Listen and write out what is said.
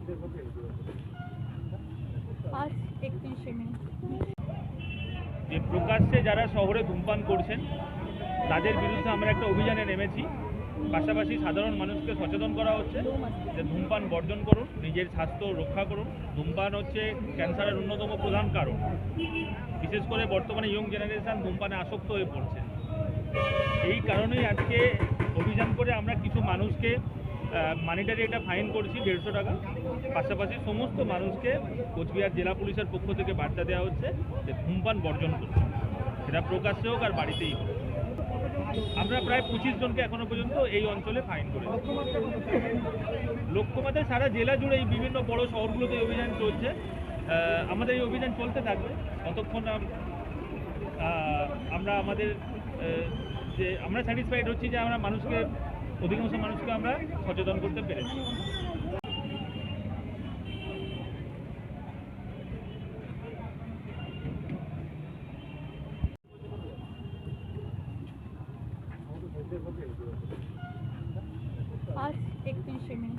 আজ 31 মে যে প্রকাশ্যে যারা শহরে ধূমপান করছেন তাদের বিরুদ্ধে আমরা একটা অভিযানে নেমেছি। পাশাপাশি সাধারণ মানুষকে সচেতন করা হচ্ছে যে ধূমপান বর্জন করুন, নিজের স্বাস্থ্য রক্ষা করুন। ধূমপান হচ্ছে ক্যান্সারের অন্যতম প্রধান কারণ। বিশেষ করে বর্তমানে ইয়ং জেনারেশন ধূমপানে আসক্ত হয়ে পড়ছে। এই কারণেই আজকে অভিযান করে আমরা কিছু মানুষকে মানিটারি একটা ফাইন করছি 150 টাকা। পাশাপাশি সমস্ত মানুষকে কোচবিহার জেলা পুলিশের পক্ষ থেকে বার্তা দেওয়া হচ্ছে যে ধূমপান বর্জন করুন, সেটা প্রকাশ্যে হোক আর বাড়িতেই হোক। আমরা প্রায় 25 জনকে এখনো পর্যন্ত এই অঞ্চলে ফাইন করেছি। লক্ষ্যমাত্রা সারা জেলা জুড়ে এই বিভিন্ন বড় শহরগুলোতে এই অভিযান চলছে। আমাদের এই অভিযান চলতে থাকবে ততক্ষণ আমরা আমাদের যে আমরা স্যাটিসফাইড হচ্ছি যে আমরা মানুষকে, অধিকাংশ মানুষকে আমরা সচেতন করতে পেরেছি। আজ 31 মে